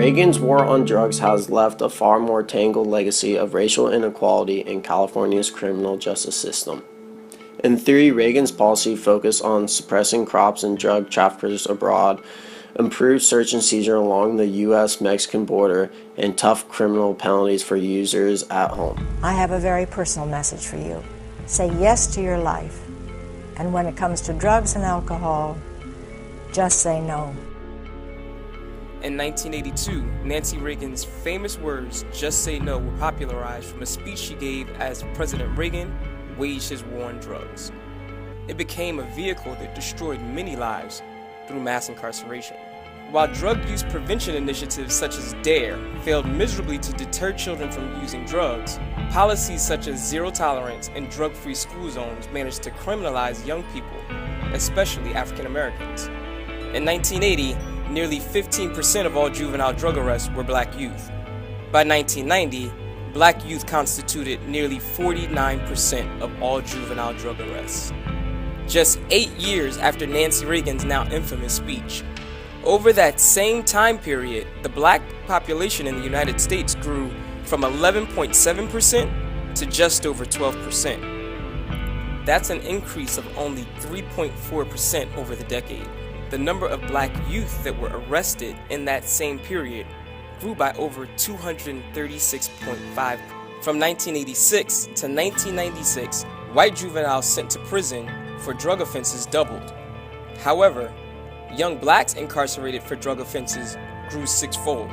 Reagan's war on drugs has left a far more tangled legacy of racial inequality in California's criminal justice system. In theory, Reagan's policy focused on suppressing crops and drug traffickers abroad, improved search and seizure along the U.S.-Mexican border, and tough criminal penalties for users at home. I have a very personal message for you. Say yes to your life. And when it comes to drugs and alcohol, just say no. In 1982, Nancy Reagan's famous words, "Just say no," were popularized from a speech she gave as President Reagan waged his war on drugs. It became a vehicle that destroyed many lives through mass incarceration. While drug use prevention initiatives such as DARE failed miserably to deter children from using drugs, policies such as zero tolerance and drug-free school zones managed to criminalize young people, especially African Americans. In 1980, nearly 15% of all juvenile drug arrests were black youth. By 1990, black youth constituted nearly 49% of all juvenile drug arrests. Just 8 years after Nancy Reagan's now infamous speech. Over that same time period, the black population in the United States grew from 11.7% to just over 12%. That's an increase of only 3.4% over the decade. The number of black youth that were arrested in that same period grew by over 236.5%. From 1986 to 1996, white juveniles sent to prison for drug offenses doubled. However, young blacks incarcerated for drug offenses grew sixfold.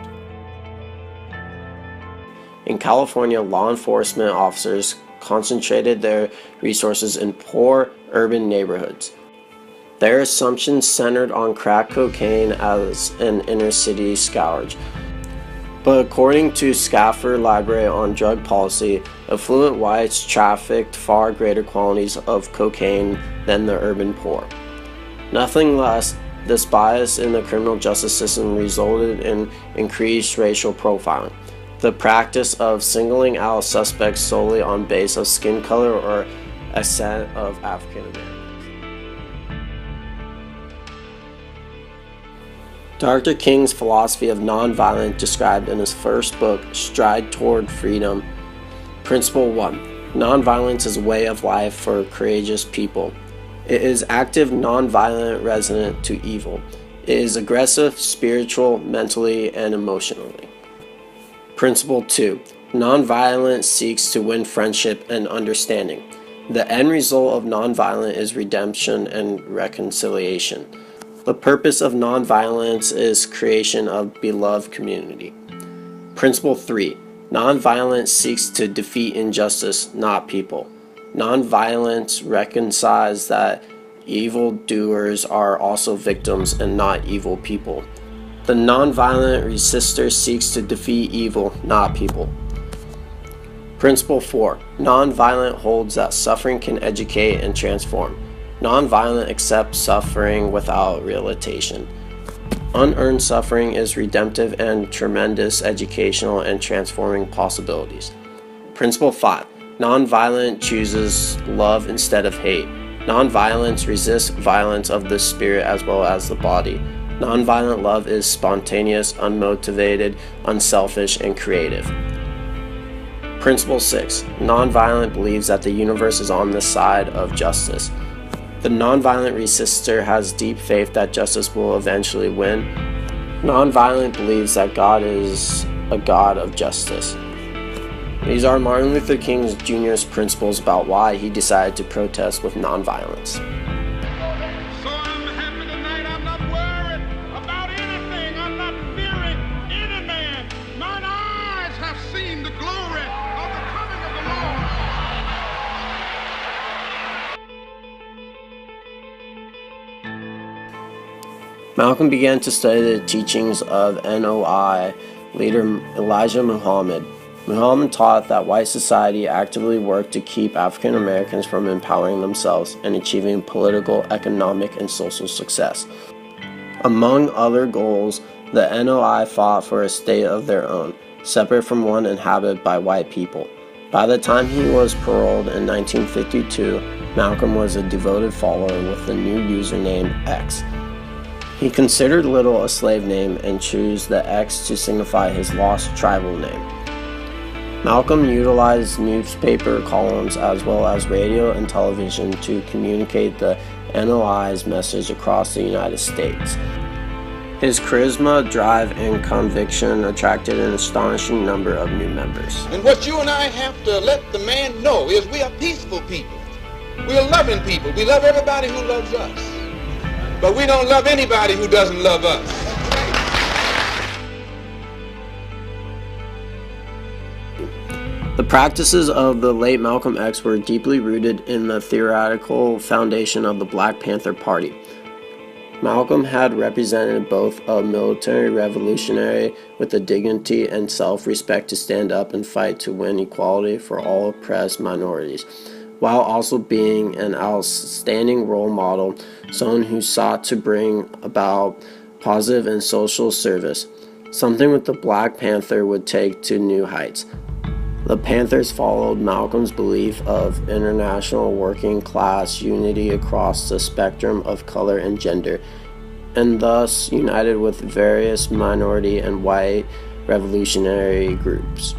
In California, law enforcement officers concentrated their resources in poor urban neighborhoods. Their assumptions centered on crack cocaine as an inner-city scourge. But according to Stafford Library on Drug Policy, affluent whites trafficked far greater quantities of cocaine than the urban poor. Nothing less, this bias in the criminal justice system resulted in increased racial profiling, the practice of singling out suspects solely on base of skin color or accent of African Americans. Dr. King's philosophy of nonviolence, described in his first book, Stride Toward Freedom. Principle 1. Nonviolence is a way of life for courageous people. It is active, nonviolent, resistant to evil. It is aggressive, spiritual, mentally, and emotionally. Principle 2. Nonviolence seeks to win friendship and understanding. The end result of nonviolence is redemption and reconciliation. The purpose of nonviolence is creation of beloved community. Principle 3. Nonviolence seeks to defeat injustice, not people. Nonviolence reconciles that evildoers are also victims and not evil people. The nonviolent resistor seeks to defeat evil, not people. Principle 4. Nonviolent holds that suffering can educate and transform. Nonviolent accepts suffering without realization. Unearned suffering is redemptive and tremendous educational and transforming possibilities. Principle 5. Nonviolent chooses love instead of hate. Nonviolence resists violence of the spirit as well as the body. Nonviolent love is spontaneous, unmotivated, unselfish, and creative. Principle 6. Nonviolent believes that the universe is on the side of justice. The nonviolent resistor has deep faith that justice will eventually win. Nonviolent believes that God is a God of justice. These are Martin Luther King Jr.'s principles about why he decided to protest with nonviolence. So I'm happy tonight. I'm not worried about anything. I'm not fearing any man. Mine eyes have seen the glory of the coming of the Lord. Malcolm began to study the teachings of NOI leader Elijah Muhammad. Muhammad taught that white society actively worked to keep African Americans from empowering themselves and achieving political, economic, and social success. Among other goals, the NOI fought for a state of their own, separate from one inhabited by white people. By the time he was paroled in 1952, Malcolm was a devoted follower with the new username X. He considered Little a slave name and chose the X to signify his lost tribal name. Malcolm utilized newspaper columns as well as radio and television to communicate the NOI's message across the United States. His charisma, drive, and conviction attracted an astonishing number of new members. And what you and I have to let the man know is we are peaceful people. We are loving people. We love everybody who loves us. But we don't love anybody who doesn't love us. The practices of the late Malcolm X were deeply rooted in the theoretical foundation of the Black Panther Party. Malcolm had represented both a military revolutionary with the dignity and self-respect to stand up and fight to win equality for all oppressed minorities, while also being an outstanding role model, someone who sought to bring about positive and social service, something that the Black Panther would take to new heights. The Panthers followed Malcolm's belief of international working class unity across the spectrum of color and gender, and thus united with various minority and white revolutionary groups.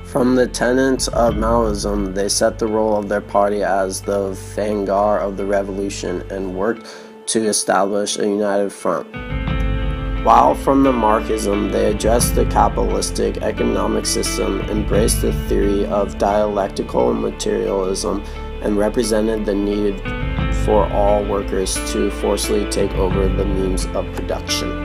From the tenets of Maoism, they set the role of their party as the vanguard of the revolution and worked to establish a united front. While from the Marxism, they addressed the capitalistic economic system, embraced the theory of dialectical materialism, and represented the need for all workers to forcibly take over the means of production.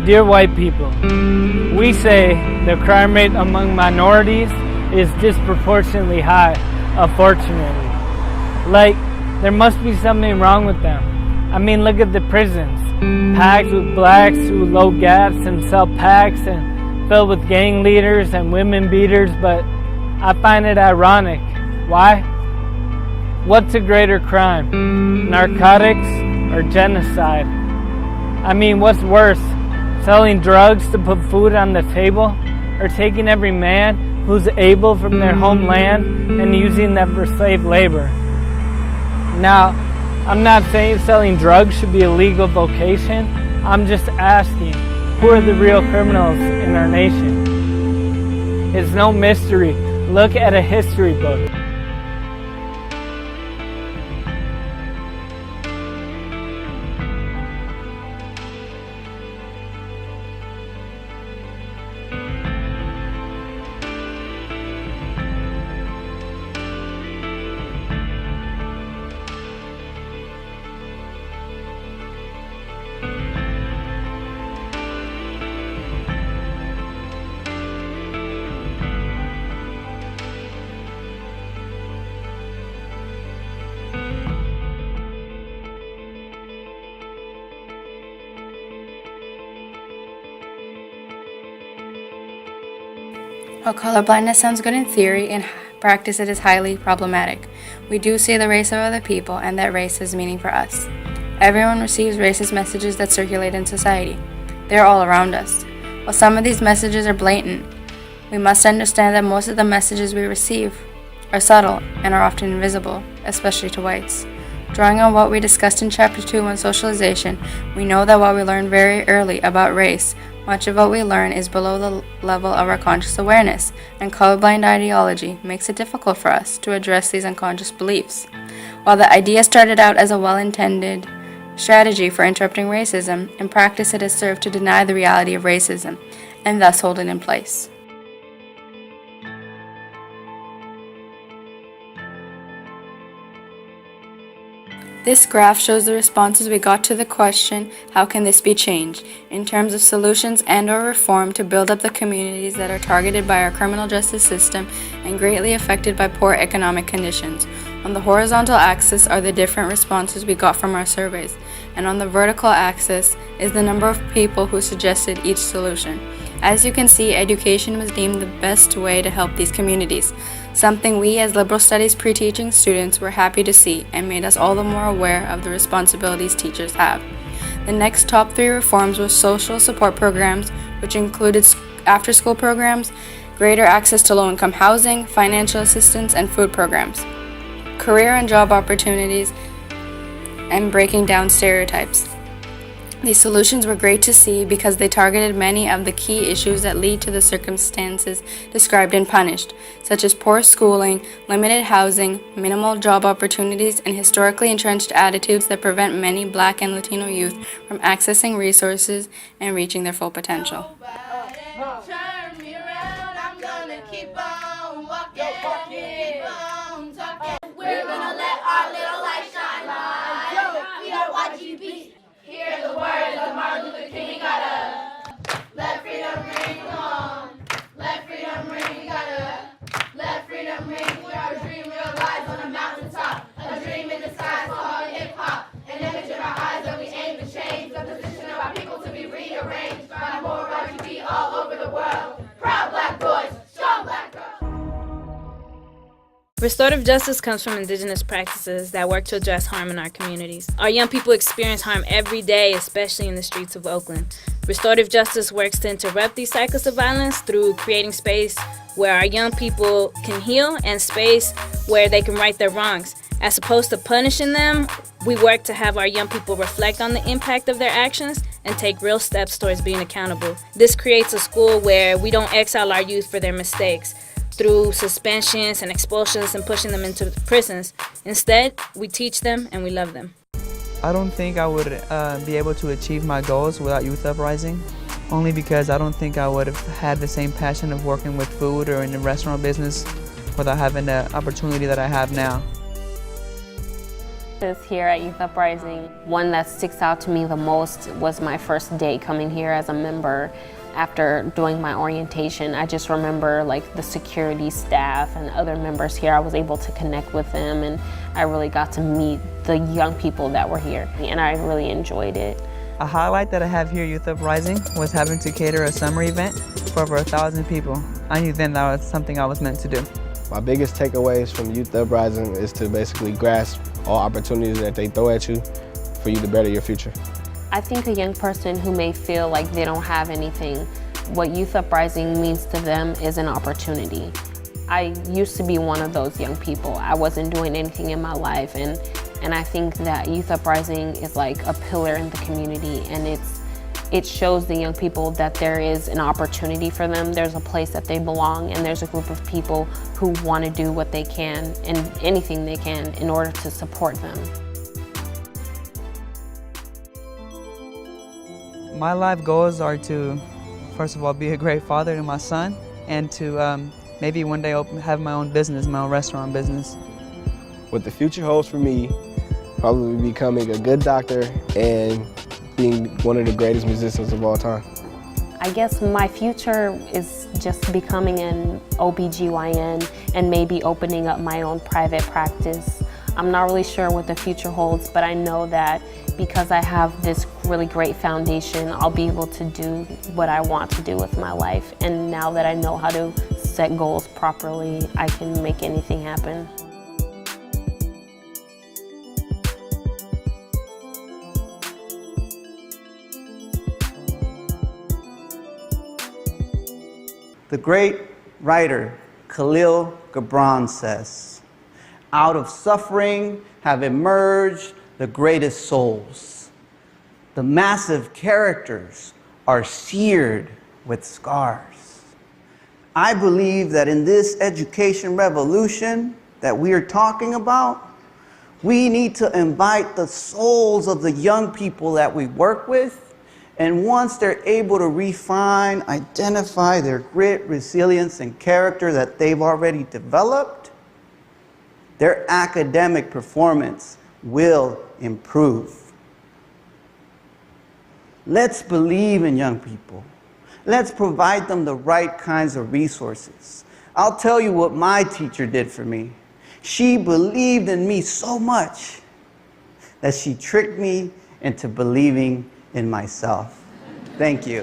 Dear white people, we say the crime rate among minorities is disproportionately high, unfortunately. Like, there must be something wrong with them. I mean, look at the prisons. Packed with blacks who load gas and sell packs and filled with gang leaders and women beaters, but I find it ironic. Why? What's a greater crime? Narcotics or genocide? I mean, what's worse? Selling drugs to put food on the table, or taking every man who's able from their homeland and using them for slave labor. Now, I'm not saying selling drugs should be a legal vocation. I'm just asking, who are the real criminals in our nation? It's no mystery. Look at a history book. While colorblindness sounds good in theory, in practice it is highly problematic. We do see the race of other people, and that race has meaning for us. Everyone receives racist messages that circulate in society. They are all around us. While some of these messages are blatant, we must understand that most of the messages we receive are subtle and are often invisible, especially to whites. Drawing on what we discussed in Chapter 2 on socialization, we know that while we learn very early about race, much of what we learn is below the level of our conscious awareness, and colorblind ideology makes it difficult for us to address these unconscious beliefs. While the idea started out as a well-intended strategy for interrupting racism, in practice it has served to deny the reality of racism, and thus hold it in place. This graph shows the responses we got to the question, how can this be changed, in terms of solutions and/or reform to build up the communities that are targeted by our criminal justice system and greatly affected by poor economic conditions. On the horizontal axis are the different responses we got from our surveys, and on the vertical axis is the number of people who suggested each solution. As you can see, education was deemed the best way to help these communities. something we as liberal studies pre-teaching students were happy to see and made us all the more aware of the responsibilities teachers have. The next top 3 reforms were social support programs, which included after-school programs, greater access to low-income housing, financial assistance, and food programs, career and job opportunities, and breaking down stereotypes. These solutions were great to see because they targeted many of the key issues that lead to the circumstances described and punished, such as poor schooling, limited housing, minimal job opportunities, and historically entrenched attitudes that prevent many Black and Latino youth from accessing resources and reaching their full potential. We're gonna let our little light shine light. We are YGB. Hear the words of Martin Luther King. We gotta let freedom ring. Come on, let freedom ring. We gotta let freedom ring. We are a dream realized on a mountaintop. A dream in the sky called hip hop. An image in our eyes that we aim to change. The position of our people to be rearranged. By more YGB all over the world. Proud Black boys, strong Black girls. Restorative justice comes from indigenous practices that work to address harm in our communities. Our young people experience harm every day, especially in the streets of Oakland. Restorative justice works to interrupt these cycles of violence through creating space where our young people can heal and space where they can right their wrongs. As opposed to punishing them, we work to have our young people reflect on the impact of their actions and take real steps towards being accountable. This creates a school where we don't exile our youth for their mistakes through suspensions and expulsions and pushing them into prisons. Instead, we teach them and we love them. I don't think I would be able to achieve my goals without Youth Uprising, only because I don't think I would have had the same passion of working with food or in the restaurant business without having the opportunity that I have now. Here at Youth Uprising, one that sticks out to me the most was my first day coming here as a member. After doing my orientation, I just remember like the security staff and other members here. I was able to connect with them and I really got to meet the young people that were here and I really enjoyed it. A highlight that I have here at Youth Uprising was having to cater a summer event for over 1,000 people. I knew then that was something I was meant to do. My biggest takeaways from Youth Uprising is to basically grasp all opportunities that they throw at you for you to better your future. I think a young person who may feel like they don't have anything, what Youth Uprising means to them is an opportunity. I used to be one of those young people. I wasn't doing anything in my life, and I think that Youth Uprising is like a pillar in the community, and it shows the young people that there is an opportunity for them, there's a place that they belong, and there's a group of people who want to do what they can and anything they can in order to support them. My life goals are to, first of all, be a great father to my son and to maybe one day have my own business, my own restaurant business. What the future holds for me, probably becoming a good doctor and being one of the greatest musicians of all time. I guess my future is just becoming an OBGYN and maybe opening up my own private practice. I'm not really sure what the future holds, but I know that because I have this really great foundation, I'll be able to do what I want to do with my life. And now that I know how to set goals properly, I can make anything happen. The great writer Khalil Gibran says, "Out of suffering have emerged the greatest souls. The massive characters are seared with scars." I believe that in this education revolution that we are talking about, we need to invite the souls of the young people that we work with, and once they're able to refine, identify their grit, resilience, and character that they've already developed, their academic performance will improve. Let's believe in young people. Let's provide them the right kinds of resources. I'll tell you what my teacher did for me. She believed in me so much that she tricked me into believing in myself. Thank you.